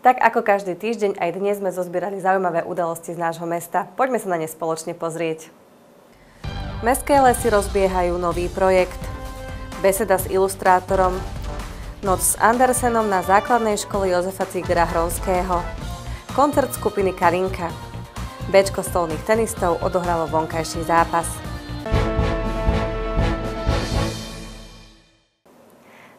Tak ako každý týždeň, aj dnes sme zozbierali zaujímavé udalosti z nášho mesta. Poďme sa na ne spoločne pozrieť. Mestské lesy rozbiehajú nový projekt. Beseda s ilustrátorom. Noc s Andersenom na základnej škole Jozefa Cígera Hronského. Koncert skupiny Karinka. Béčko stolných tenistov odohralo vonkajší zápas.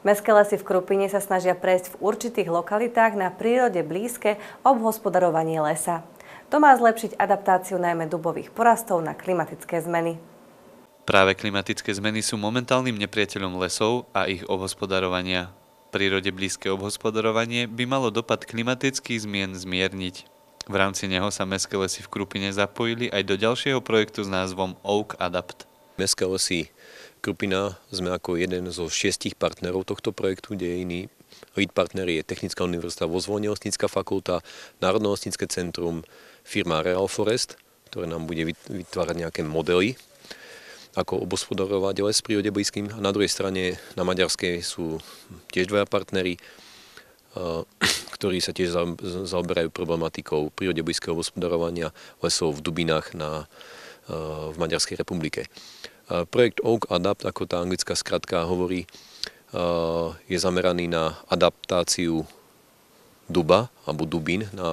Mestské lesy v Krupine sa snažia prejsť v určitých lokalitách na prírode blízke obhospodarovanie lesa. To má zlepšiť adaptáciu najmä dubových porastov na klimatické zmeny. Práve klimatické zmeny sú momentálnym nepriateľom lesov a ich obhospodarovania. Prírode blízke obhospodarovanie by malo dopad klimatických zmien zmierniť. V rámci neho sa Mestské lesy v Krupine zapojili aj do ďalšieho projektu s názvom Oak Adapt. Mestské lesy Krupina sme ako jeden zo 6 partnerov tohto projektu, kde je iný. Lead partner je Technická univerzita vo Zvolene, Lesnícka fakulta, Národné lesnícke centrum, firma Real Forest, ktoré nám bude vytvárať nejaké modely, ako obhospodarovať les v prírode blízkym. A na druhej strane, na maďarskej, sú tiež dvaja partneri, ktorí sa tiež zaoberajú problematikou prírode blízkeho obhospodarovania lesov v Dubinách v Maďarskej republike. Projekt Oak Adapt, ako tá anglická skratka hovorí, je zameraný na adaptáciu duba alebo dubín na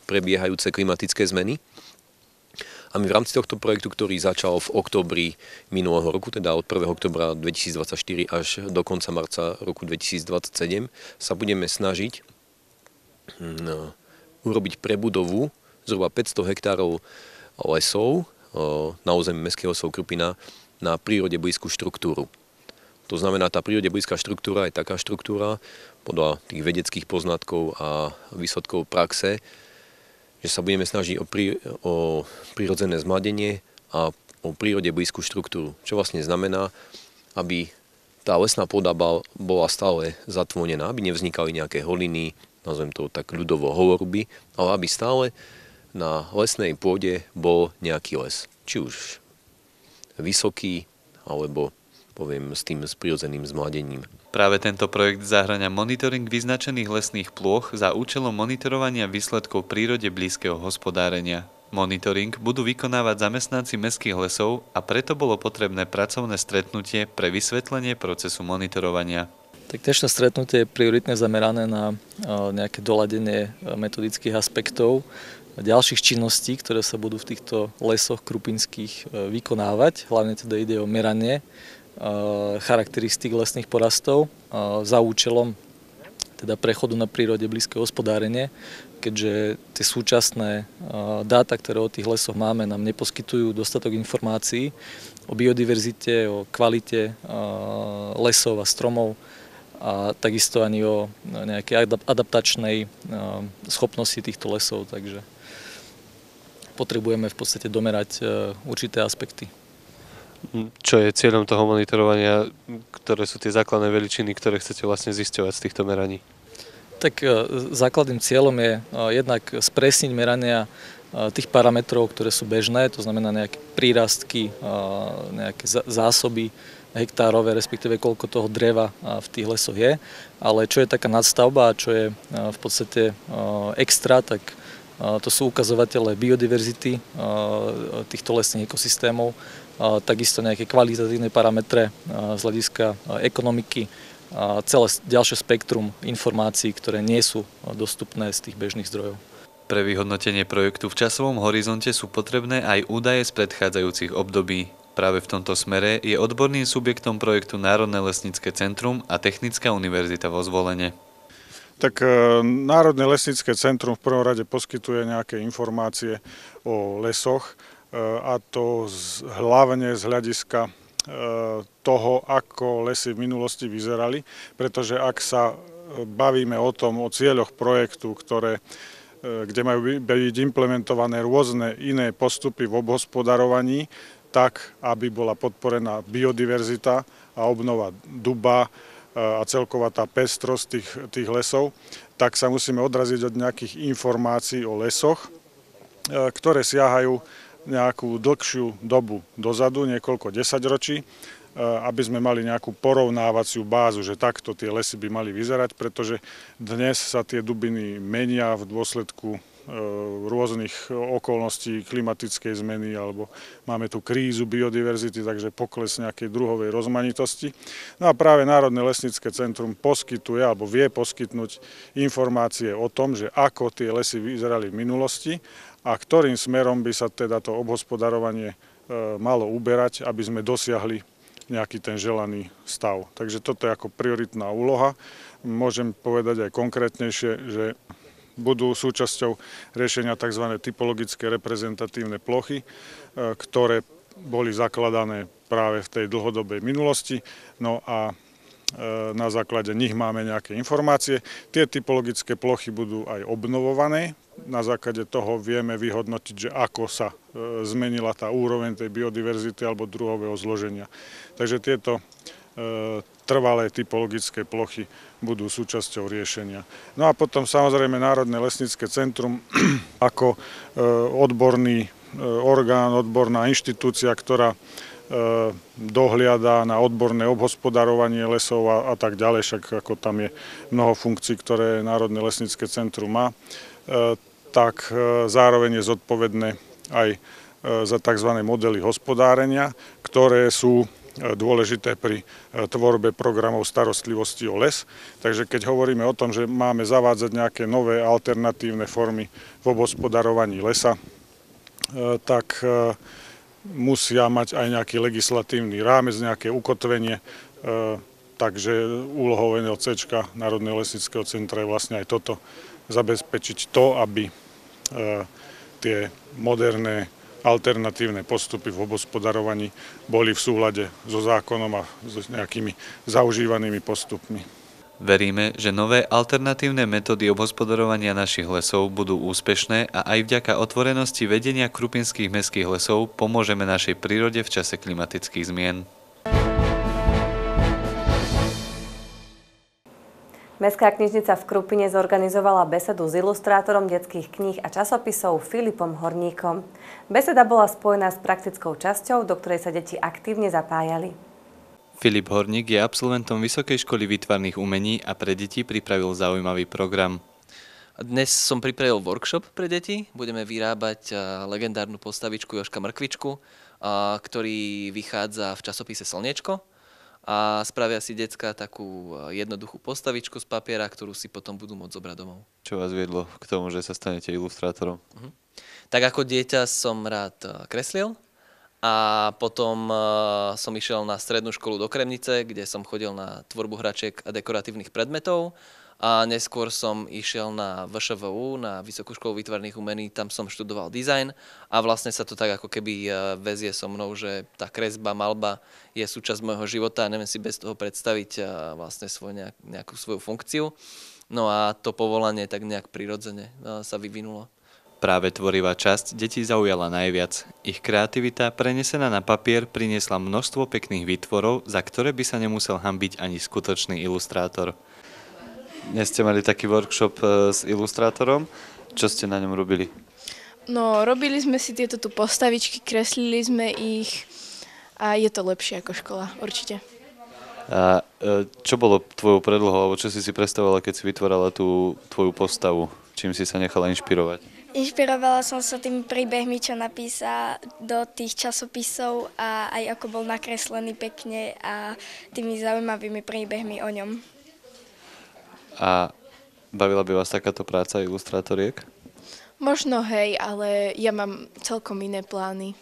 prebiehajúce klimatické zmeny. A my v rámci tohto projektu, ktorý začal v októbri minulého roku, teda od 1. októbra 2024 až do konca marca roku 2027, sa budeme snažiť urobiť prebudovu zhruba 500 hektárov lesov na území Mestských lesov Krupina na prírode blízku štruktúru. To znamená, tá prírode blízka štruktúra je taká štruktúra podľa tých vedeckých poznatkov a výsledkov praxe, že sa budeme snažiť o prírodzené zmladenie a o prírode blízku štruktúru. Čo vlastne znamená, aby tá lesná pôda bola stále zatvonená, aby nevznikali nejaké holiny, nazvem to tak ľudovo holoruby, ale aby stále na lesnej pôde bol nejaký les. Či už vysoký, alebo poviem s prirodzeným zmladením. Práve tento projekt zahŕňa monitoring vyznačených lesných plôch za účelom monitorovania výsledkov prírode blízkeho hospodárenia. Monitoring budú vykonávať zamestnanci Mestských lesov a preto bolo potrebné pracovné stretnutie pre vysvetlenie procesu monitorovania. Tak dnešné stretnutie je prioritne zamerané na nejaké doladenie metodických aspektov ďalších činností, ktoré sa budú v týchto lesoch krupinských vykonávať. Hlavne teda ide o meranie charakteristík lesných porastov za účelom teda prechodu na prírode blízke hospodárenie, keďže tie súčasné dáta, ktoré o tých lesoch máme, nám neposkytujú dostatok informácií o biodiverzite, o kvalite lesov a stromov a takisto ani o nejakej adaptačnej schopnosti týchto lesov, takže potrebujeme v podstate domerať určité aspekty. Čo je cieľom toho monitorovania, ktoré sú tie základné veličiny, ktoré chcete vlastne zisťovať z týchto meraní? Tak základným cieľom je jednak spresniť merania tých parametrov, ktoré sú bežné, to znamená nejaké prírastky, nejaké zásoby hektárové, respektíve koľko toho dreva v tých lesoch je. Ale čo je taká nadstavba a čo je v podstate extra, tak to sú ukazovatele biodiverzity týchto lesných ekosystémov, takisto nejaké kvalitatívne parametre z hľadiska ekonomiky a celé ďalšie spektrum informácií, ktoré nie sú dostupné z tých bežných zdrojov. Pre vyhodnotenie projektu v časovom horizonte sú potrebné aj údaje z predchádzajúcich období. Práve v tomto smere je odborným subjektom projektu Národné lesnícke centrum a Technická univerzita vo Zvolene. Tak Národné lesnícke centrum v prvom rade poskytuje nejaké informácie o lesoch, a to hlavne z hľadiska toho, ako lesy v minulosti vyzerali, pretože ak sa bavíme o cieľoch projektu, kde majú byť implementované rôzne iné postupy v obhospodarovaní, tak, aby bola podporená biodiverzita a obnova duba a celková tá pestrosť tých lesov, tak sa musíme odraziť od nejakých informácií o lesoch, ktoré siahajú nejakú dlhšiu dobu dozadu, niekoľko desaťročí. aby sme mali nejakú porovnávaciu bázu, že takto tie lesy by mali vyzerať, pretože dnes sa tie dubiny menia v dôsledku rôznych okolností klimatickej zmeny alebo máme tu krízu biodiverzity, takže pokles nejakej druhovej rozmanitosti. No a práve Národné lesnícke centrum poskytuje alebo vie poskytnúť informácie o tom, že ako tie lesy vyzerali v minulosti a ktorým smerom by sa teda to obhospodarovanie malo uberať, aby sme dosiahli nejaký ten želaný stav. Takže toto je ako prioritná úloha. Môžem povedať aj konkrétnejšie, že budú súčasťou riešenia tzv. Typologické reprezentatívne plochy, ktoré boli zakladané práve v tej dlhodobej minulosti. No a na základe nich máme nejaké informácie. Tie typologické plochy budú aj obnovované. Na základe toho vieme vyhodnotiť, že ako sa zmenila tá úroveň tej biodiverzity alebo druhového zloženia. Takže tieto trvalé typologické plochy budú súčasťou riešenia. No a potom samozrejme Národné lesnícke centrum ako odborný orgán, odborná inštitúcia, ktorá dohliada na odborné obhospodarovanie lesov a tak ďalej, však ako tam je mnoho funkcií, ktoré Národné lesnícke centrum má, tak zároveň je zodpovedné aj za tzv. Modely hospodárenia, ktoré sú dôležité pri tvorbe programov starostlivosti o les. Takže keď hovoríme o tom, že máme zavádzať nejaké nové alternatívne formy v obhospodarovaní lesa, tak musia mať aj nejaký legislatívny rámec, nejaké ukotvenie. Takže úlohou NLCčka, Národného lesníckeho centra, je vlastne aj toto zabezpečiť to, aby tie moderné alternatívne postupy v obhospodarovaní boli v súlade so zákonom a s nejakými zaužívanými postupmi. Veríme, že nové alternatívne metódy obhospodarovania našich lesov budú úspešné a aj vďaka otvorenosti vedenia krupinských mestských lesov pomôžeme našej prírode v čase klimatických zmien. Mestská knižnica v Krupine zorganizovala besedu s ilustrátorom detských kníh a časopisov Filipom Horníkom. Beseda bola spojená s praktickou časťou, do ktorej sa deti aktívne zapájali. Filip Horník je absolventom Vysokej školy výtvarných umení a pre deti pripravil zaujímavý program. Dnes som pripravil workshop pre deti. Budeme vyrábať legendárnu postavičku Jožka Mrkvičku, ktorý vychádza v časopise Slniečko. A spravia si decká takú jednoduchú postavičku z papiera, ktorú si potom budú môcť zobrať domov. Čo vás viedlo k tomu, že sa stanete ilustrátorom? Tak ako dieťa som rád kreslil a potom som išiel na strednú školu do Kremnice, kde som chodil na tvorbu hračiek a dekoratívnych predmetov a neskôr som išiel na VŠVU, na Vysokú školu výtvarných umení, tam som študoval dizajn a vlastne sa to tak ako keby väzie so mnou, že tá kresba, malba je súčasť môjho života a neviem si bez toho predstaviť vlastne nejakú svoju funkciu. No a to povolanie tak nejak prirodzene sa vyvinulo. Práve tvorivá časť detí zaujala najviac. Ich kreativita, prenesená na papier, priniesla množstvo pekných výtvorov, za ktoré by sa nemusel hanbiť ani skutočný ilustrátor. Dnes ste mali taký workshop s ilustrátorom. Čo ste na ňom robili? No, robili sme si tieto tu postavičky, kreslili sme ich a je to lepšie ako škola, určite. A čo bolo tvojou predlohou, alebo čo si predstavovala, keď si vytvárala tú tvoju postavu? Čím si sa nechala inšpirovať? Inšpirovala som sa tými príbehmi, čo napísal do tých časopisov a aj ako bol nakreslený pekne a tými zaujímavými príbehmi o ňom. A bavila by vás takáto práca ilustrátoriek? Možno hej, ale ja mám celkom iné plány.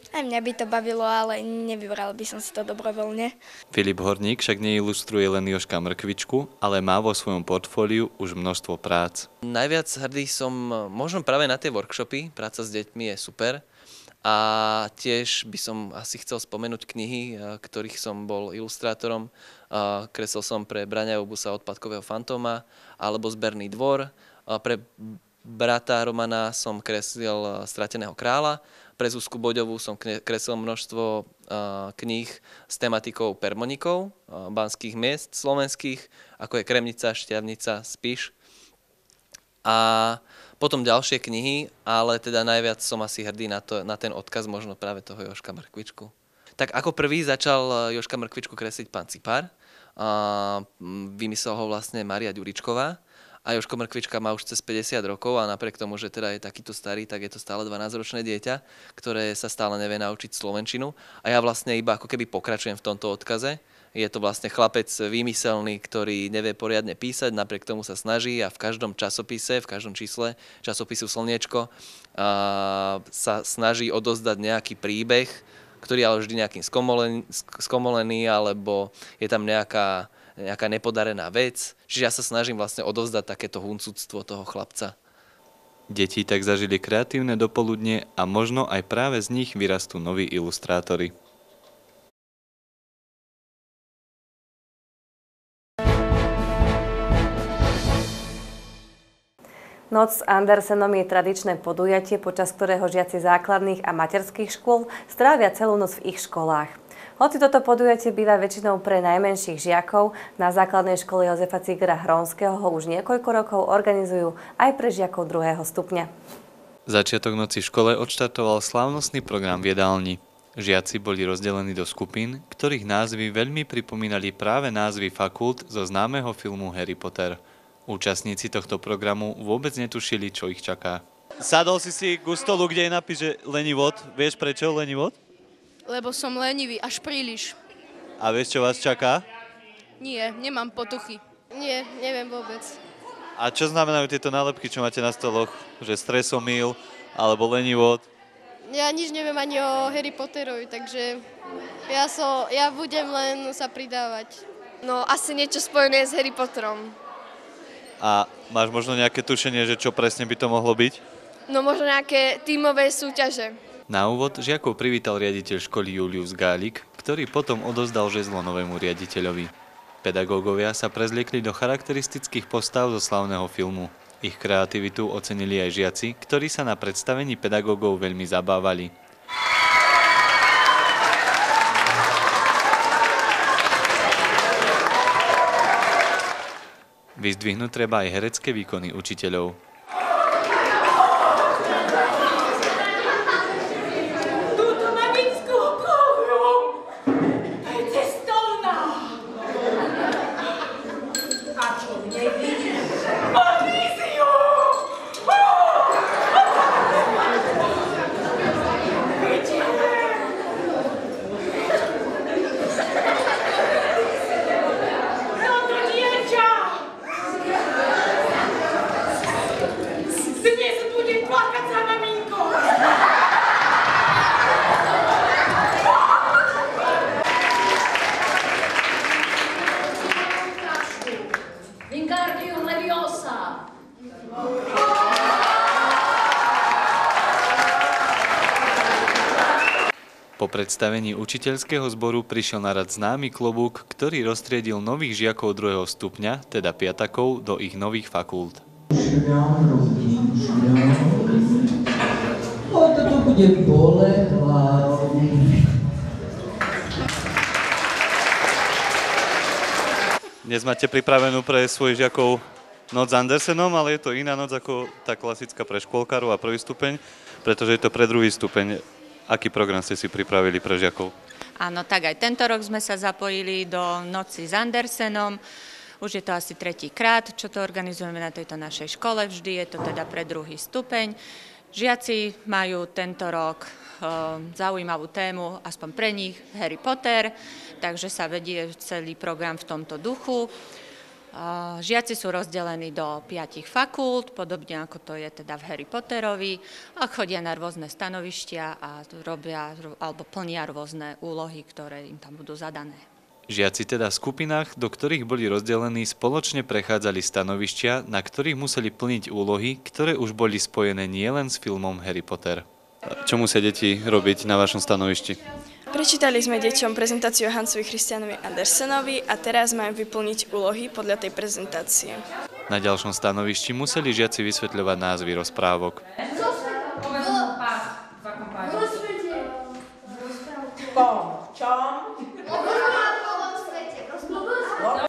Aj mňa by to bavilo, ale nevybral by som si to dobrovoľne. Filip Horník však neilustruje len Jožka Mrkvičku, ale má vo svojom portfóliu už množstvo prác. Najviac hrdý som možno práve na tie workshopy, práca s deťmi je super. A tiež by som asi chcel spomenúť knihy, ktorých som bol ilustrátorom. Kreslil som pre Braňa Jobusa Odpadkového fantóma alebo Zberný dvor. Pre brata Romana som kreslil Strateného kráľa. Pre Zuzku Boďovú som kreslil množstvo kníh s tematikou permonikov, banských miest slovenských, ako je Kremnica, Štiavnica, Spiš. A potom ďalšie knihy, ale teda najviac som asi hrdý na ten odkaz možno práve toho Jožka Mrkvičku. Tak ako prvý začal Jožka Mrkvičku kresliť pán Cipár. Vymyslel ho vlastne Mária Ďuričková. A Jožko Mrkvička má už cez 50 rokov a napriek tomu, že teda je takýto starý, tak je to stále 12-ročné dieťa, ktoré sa stále nevie naučiť slovenčinu. A ja vlastne iba ako keby pokračujem v tomto odkaze. Je to vlastne chlapec výmyselný, ktorý nevie poriadne písať, napriek tomu sa snaží a v každom časopise, v každom čísle časopisu Slniečko sa snaží odozdať nejaký príbeh, ktorý je ale vždy nejakým skomolený, alebo je tam nejaká nepodarená vec. Čiže ja sa snažím vlastne odovzdať takéto huncúctvo toho chlapca. Deti tak zažili kreatívne dopoludne a možno aj práve z nich vyrastú noví ilustrátori. Noc s Andersenom je tradičné podujatie, počas ktorého žiaci základných a materských škôl strávia celú noc v ich školách. Hoci toto podujatie býva väčšinou pre najmenších žiakov, na základnej škole Jozefa Cigera Hronského ho už niekoľko rokov organizujú aj pre žiakov 2. stupňa. Začiatok noci v škole odštartoval slávnostný program v jedálni. Žiaci boli rozdelení do skupín, ktorých názvy veľmi pripomínali práve názvy fakult zo známeho filmu Harry Potter. Účastníci tohto programu vôbec netušili, čo ich čaká. Sadol si ku stolu, kde je napis, že lenivot. Vieš prečo lenivot? Lebo som lenivý, až príliš. A vieš, čo vás čaká? Nie, nemám potuchy. Nie, neviem vôbec. A čo znamenajú tieto nálepky, čo máte na stoloch? Že stresomil, alebo lenivot? Ja nič neviem ani o Harry Potterovi, takže ja budem len sa pridávať. No, asi niečo spojené s Harry Potterom. A máš možno nejaké tušenie, že čo presne by to mohlo byť? No, možno nejaké tímové súťaže. Na úvod žiakov privítal riaditeľ školy Julius Gálik, ktorý potom odozdal žezlo novému riaditeľovi. Pedagógovia sa prezliekli do charakteristických postav zo slávneho filmu. Ich kreativitu ocenili aj žiaci, ktorí sa na predstavení pedagógov veľmi zabávali. Vyzdvihnúť treba aj herecké výkony učiteľov. Po predstavení učiteľského zboru prišiel na rad známy klobúk, ktorý roztriedil nových žiakov 2. stupňa, teda piatakov, do ich nových fakult. Toto bude boleť hlavu. Dnes máte pripravenú pre svojich žiakov noc s Andersenom, ale je to iná noc ako tá klasická pre škôlkarov a 1. stupeň, pretože je to pre 2. stupeň. Aký program ste si pripravili pre žiakov? Áno, tak aj tento rok sme sa zapojili do Noci s Andersenom. Už je to asi 3. krát, čo to organizujeme na tejto našej škole. Vždy je to teda pre 2. stupeň. Žiaci majú tento rok zaujímavú tému, aspoň pre nich, Harry Potter, takže sa vedie celý program v tomto duchu. Žiaci sú rozdelení do 5 fakult, podobne ako to je teda v Harry Potterovi, a chodia na rôzne stanovištia a robia alebo plnia rôzne úlohy, ktoré im tam budú zadané. Žiaci teda v skupinách, do ktorých boli rozdelení, spoločne prechádzali stanovištia, na ktorých museli plniť úlohy, ktoré už boli spojené nielen s filmom Harry Potter. Čo musia deti robiť na vašom stanovišti? Prečítali sme deťom prezentáciu o Hansovi Christianovi Andersenovi a teraz majú vyplniť úlohy podľa tej prezentácie. Na ďalšom stanovišti museli žiaci vysvetľovať názvy rozprávok.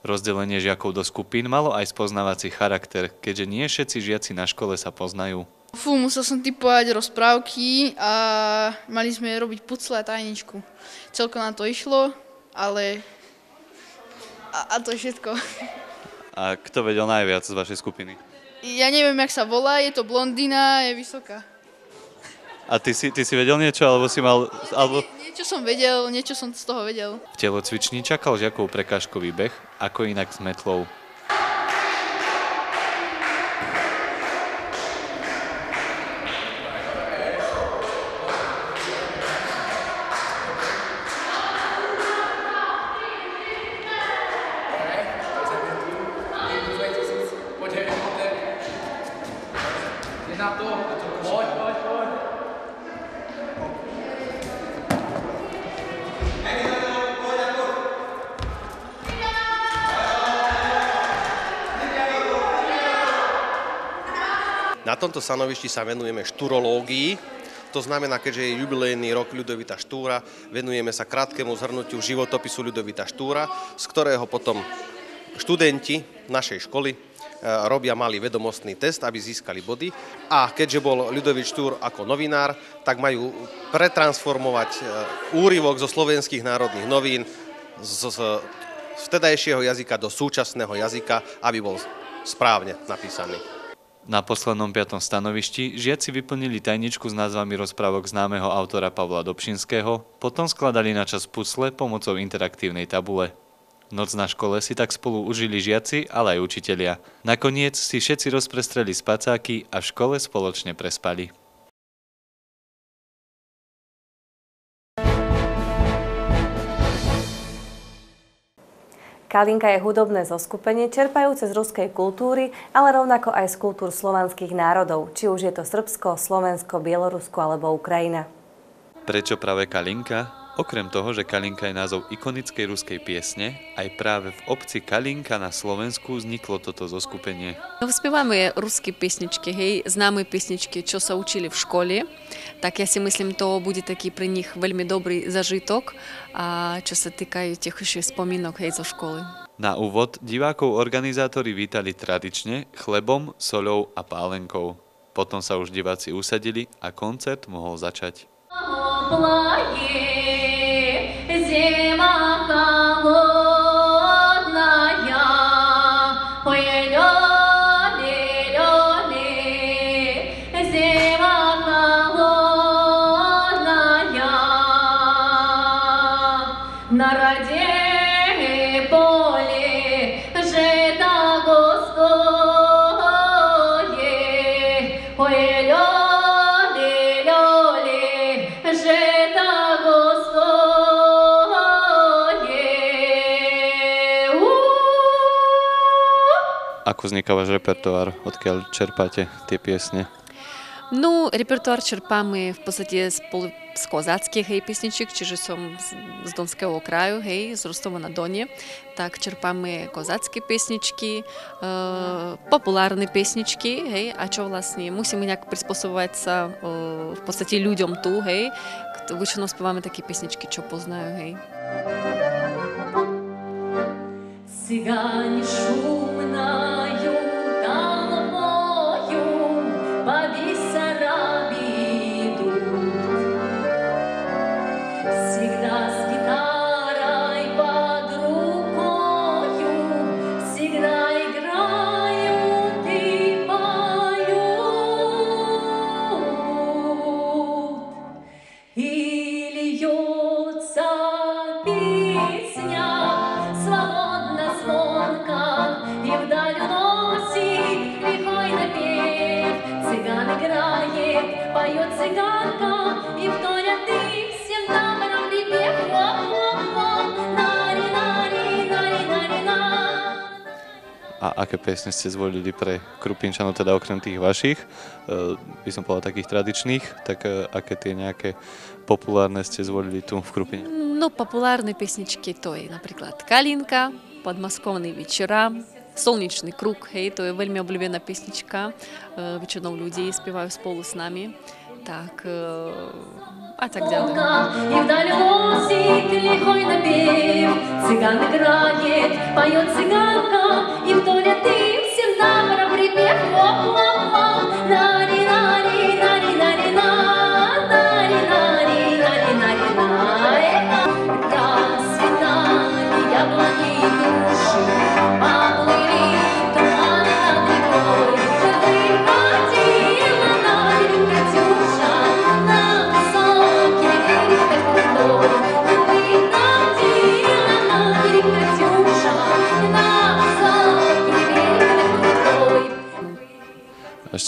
Rozdelenie žiakov do skupín malo aj spoznávací charakter, keďže nie všetci žiaci na škole sa poznajú. Musel som typovať rozprávky a mali sme robiť pucle a tajničku. Celko nám to išlo, ale a to je všetko. A kto vedel najviac z vašej skupiny? Ja neviem, jak sa volá, je to blondína, je vysoká. A ty si vedel niečo, alebo si mal... Alebo... Niečo som vedel, niečo som z toho vedel. V telocvični čakal žiakov prekážkový beh, ako inak s metlou. Na tomto stanovišti sa venujeme šturológii, to znamená, keďže je jubilejný rok Ľudovita Štúra, venujeme sa krátkemu zhrnutiu životopisu Ľudovita Štúra, z ktorého potom študenti našej školy robia malý vedomostný test, aby získali body. A keďže bol Ľudovít Štúr ako novinár, tak majú pretransformovať úryvok zo slovenských národných novín z vtedajšieho jazyka do súčasného jazyka, aby bol správne napísaný. Na poslednom 5. stanovišti žiaci vyplnili tajničku s názvami rozprávok známeho autora Pavla Dobšinského, potom skladali na čas pucle pomocou interaktívnej tabule. Noc na škole si tak spolu užili žiaci, ale aj učitelia. Nakoniec si všetci rozprestreli spacáky a v škole spoločne prespali. Kalinka je hudobné zoskupenie čerpajúce z ruskej kultúry, ale rovnako aj z kultúr slovanských národov, či už je to Srbsko, Slovensko, Bielorusko alebo Ukrajina. Prečo práve Kalinka? Okrem toho, že Kalinka je názov ikonickej ruskej piesne, aj práve v obci Kalinka na Slovensku vzniklo toto zoskupenie. Співаємо русські піснічки, знаємо піснічки, що са учили в школі. Так я си мислим, то буде такий при них вельми добрий зажиток, що се тикають тих ще спомінок зо школи. Na úvod divákov organizátori vítali tradične chlebom, soľou a pálenkou. Potom sa už diváci usadili a koncert mohol začať. Зима холодная, ой, лёли, зима холодная, на роде поле жито густое, ой, лёли, жито густое. Ako vzniká váš repertoár? Odkiaľ čerpáte tie piesne? Ну, репертуар черпаємо, в посаді, з козацьких піснічок, чи ж сом з Донського краю, з Ростова-на-Доні. Так, черпаємо козацькі піснічки, популярні піснічки, а що, власне, мусимо як приспособуватися в посаді людям ту, вичину співаємо такі піснічки, що познаю, Цыгане шумною толпою по Бессарабии идут. Всегда с гитарой под рукою, всегда играют и поют. И льется песня свободно, звонко, и вдаль уносит лихой напев. Цыган играет, поет цыганка, и вторят им всем добром припев. Хлоп-хлоп-хлоп, нари-нари-нари-нари-на. A aké piesne ste zvolili pre Krupinčanov, teda okrem tých vašich, by som povedal takých tradičných, tak aké tie nejaké populárne ste zvolili tu v Krupine? Ну, популярні піснічки то є, наприклад, Калинка, Подмосковні вечора, Сонячний круг, то є вельми облюбена піснічка, вечором люди співають сполу з нами, так, а так далі. И вдаль уносит лихой напев, цыган играет, поет цыганка, и вторят им всем добром припев. Хлоп-хлоп-хлоп, нари-нари.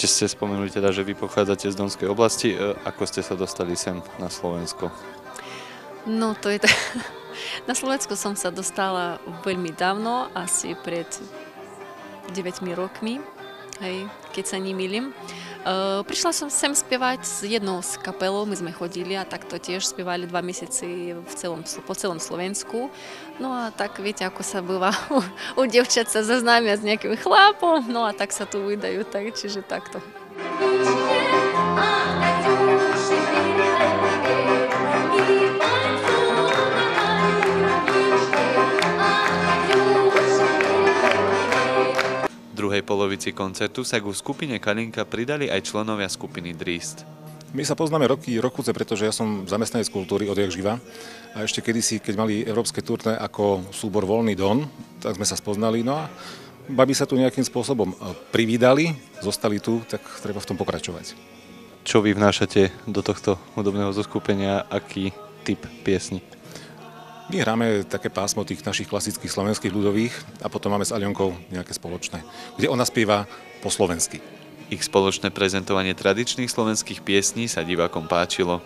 Ešte ste spomenuli teda, že vy pochádzate z Donskej oblasti. Ako ste sa dostali sem na Slovensko? No to je Na Slovensku som sa dostala veľmi dávno, asi pred 9 rokmi, hej, keď sa nemýlim. Prišla som sem spievať s jednou z kapelou, my sme chodili a takto tiež spievali 2 mesiace po celom Slovensku. No a tak viete, ako sa býva, u dievčat sa zaznámia s nejakým chlapom, no a tak sa tu vydajú, tak, čiže takto. V druhej polovici koncertu sa ku skupine Kalinka pridali aj členovia skupiny Dríst. My sa poznáme rokuce, pretože ja som zamestnanec kultúry odjak živa. A ešte kedysi, keď mali európske turné ako súbor Voľný Don, tak sme sa spoznali. No a babi sa tu nejakým spôsobom privídali, zostali tu, tak treba v tom pokračovať. Čo vy vnášate do tohto hudobného zoskupenia, aký typ piesni? My hráme také pásmo tých našich klasických slovenských ľudových a potom máme s Aľonkou nejaké spoločné, kde ona spieva po slovensky. Ich spoločné prezentovanie tradičných slovenských piesní sa divákom páčilo.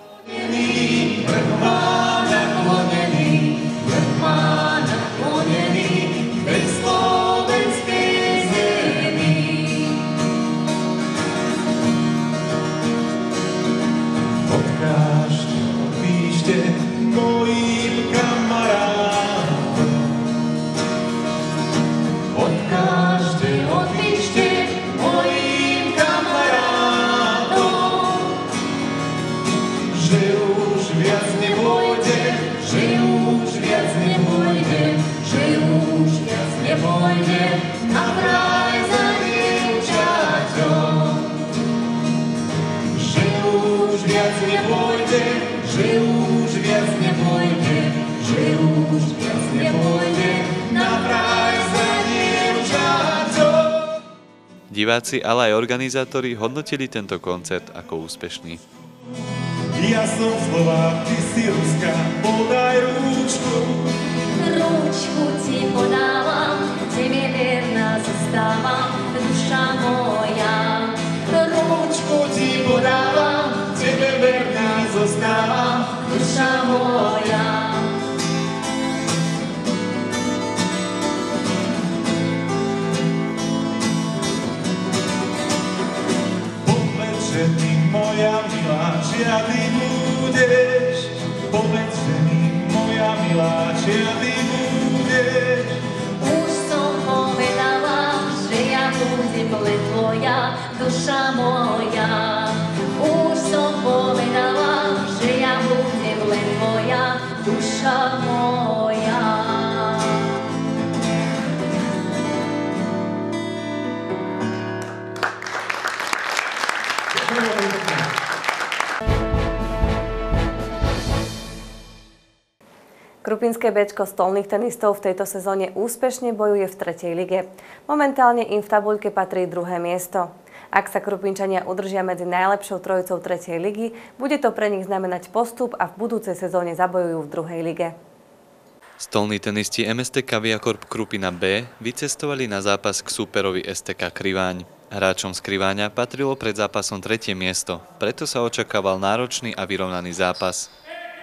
Diváci, ale aj organizátori hodnotili tento koncert ako úspešný. Ja som Slovák, ty si Ruska, podaj rúčku. Rúčku ti podávam, tebe verná zostávam, duša moja. Rúčku ti podávam, tebe verná zostávam, duša moja. Moja milá, čia ty budeš, povedz mi, moja milá, čia ty budeš. Už som povedala, že ja budem len tvoja, duša moja. Už som povedala, že ja budem len tvoja, duša moja. Krupinské béčko stolných tenistov v tejto sezóne úspešne bojuje v 3. lige. Momentálne im v tabuľke patrí 2. miesto. Ak sa Krupinčania udržia medzi najlepšou trojicou 3. ligy, bude to pre nich znamenať postup a v budúcej sezóne zabojujú v 2. lige. Stolní tenisti MSTK Viakorp Krupina B vycestovali na zápas k súperovi STK Kriváň. Hráčom z Kriváňa patrilo pred zápasom 3. miesto, preto sa očakával náročný a vyrovnaný zápas.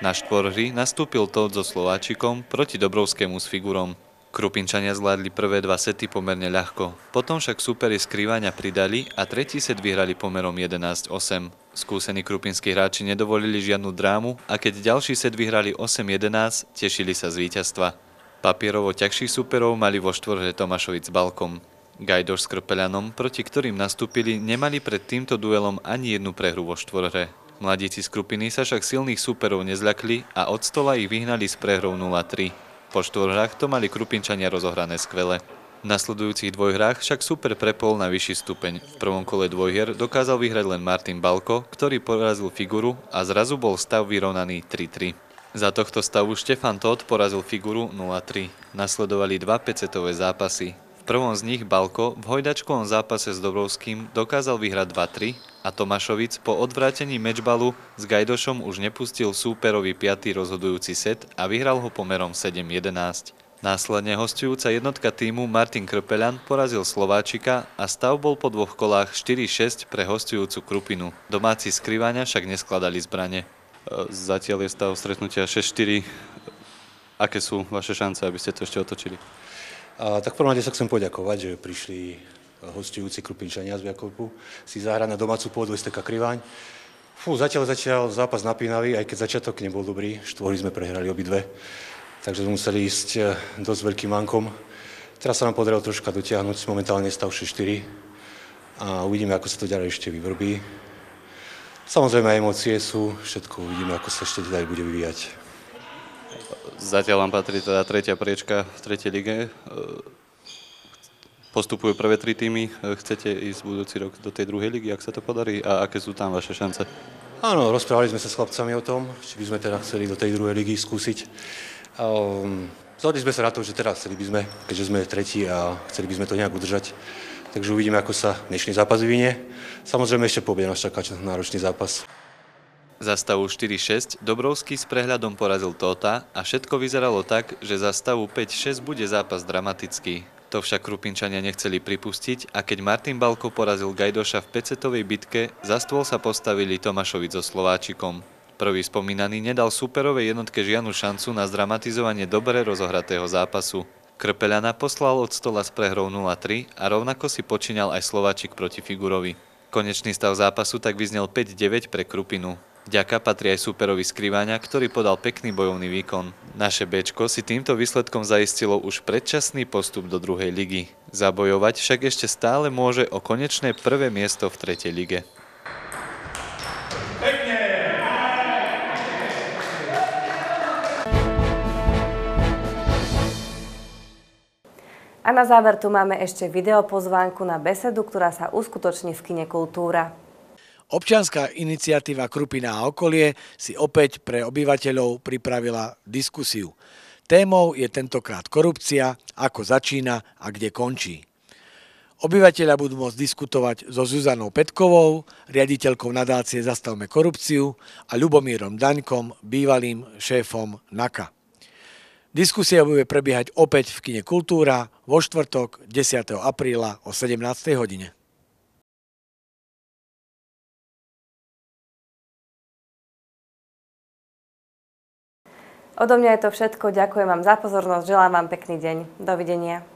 Na štvorhry nastúpil Tóth so Slováčikom proti Dobrovskému s Figurom. Krupinčania zvládli prvé 2 sety pomerne ľahko, potom však súperi z Kriváňa pridali a 3. set vyhrali pomerom 11-8. Skúsení krupinskí hráči nedovolili žiadnu drámu a keď ďalší set vyhrali 8-11, tešili sa z víťazstva. Papierovo ťažších súperov mali vo štvorhre Tomášovic s Balkom. Gajdoš s Krpeľanom, proti ktorým nastúpili, nemali pred týmto duelom ani jednu prehru vo štvorhre. Mladíci z Krupiny sa však silných súperov nezľakli a od stola ich vyhnali s prehrou 0-3. Po štvorhrách to mali Krupinčania rozohrané skvele. V nasledujúcich dvojhrách však súper prepol na vyšší stupeň. V prvom kole dvojhier dokázal vyhrať len Martin Balko, ktorý porazil Figuru a zrazu bol stav vyrovnaný 3-3. Za tohto stavu Štefan Tóth porazil Figuru 0-3. Nasledovali 2 päťsetové zápasy. V prvom z nich Balko v hojdačkovom zápase s Dobrovským dokázal vyhrať 2-3 a Tomášovic po odvrátení mečbalu s Gajdošom už nepustil súperovi 5. rozhodujúci set a vyhral ho pomerom 7-11. Následne hosťujúca jednotka tímu Martin Krpeľan porazil Slováčika a stav bol po 2 kolách 4-6 pre hosťujúcu Krupinu. Domáci z Kriváňa však neskladali zbrane. Zatiaľ je stav stretnutia 6-4. Aké sú vaše šance, aby ste to ešte otočili? Tak v prvom rade sa chcem poďakovať, že prišli hosťujúci Krupinčania z Viakovku si zahrať na domácu pôdu STK Kriváň. Zatiaľ začal zápas napínavý, aj keď začiatok nebol dobrý. 4 sme prehrali obidve, takže sme museli ísť dosť veľkým mankom. Teraz sa nám podarilo troška dotiahnuť, momentálne stav 6-4 a uvidíme, ako sa to ďalej ešte vyvrbí. Samozrejme, emócie sú, všetko uvidíme, ako sa ešte ďalej bude vyvíjať. Zatiaľ vám patrí teda 3. priečka v 3. lige. Postupujú prvé 3 týmy. Chcete ísť budúci rok do tej 2. ligy, ak sa to podarí? A aké sú tam vaše šance? Áno, rozprávali sme sa s chlapcami o tom, či by sme teda chceli do tej 2. ligy skúsiť. Zhodli sme sa na to, že teda chceli by sme, keďže sme 3. a chceli by sme to nejak udržať. Takže uvidíme, ako sa dnešný zápas vyvinie. Samozrejme, ešte po obede nás čaká náročný zápas. Za stavu 4-6 Dobrovský s prehľadom porazil Tóta a všetko vyzeralo tak, že za stavu 5-6 bude zápas dramatický. To však Krupinčania nechceli pripustiť a keď Martin Balko porazil Gajdoša v pecetovej bitke, za stôl sa postavili Tomášovič so Slováčikom. Prvý spomínaný nedal súperovej jednotke žiadnu šancu na zdramatizovanie dobre rozohratého zápasu. Krpeľana poslal od stola s prehrou 0-3 a rovnako si počínal aj Slováčik proti Figurovi. Konečný stav zápasu tak vyznel 5-9 pre Krupinu. Vďaka patrí aj súperovi z Kriváňa, ktorý podal pekný bojovný výkon. Naše Bčko si týmto výsledkom zaistilo už predčasný postup do 2. ligy. Zabojovať však ešte stále môže o konečné prvé miesto v 3. lige. A na záver tu máme ešte videopozvánku na besedu, ktorá sa uskutoční v kine Kultúra. Občianska iniciatíva Krupina a okolie si opäť pre obyvateľov pripravila diskusiu. Témou je tentokrát korupcia, ako začína a kde končí. Obyvateľia budú môcť diskutovať so Zuzanou Petkovou, riaditeľkou nadácie Zastavme korupciu a Ľubomírom Daňkom, bývalým šéfom NAKA. Diskusia bude prebiehať opäť v kine Kultúra vo štvrtok 10. apríla o 17. hodine. Odo mňa je to všetko. Ďakujem vám za pozornosť. Želám vám pekný deň. Dovidenia.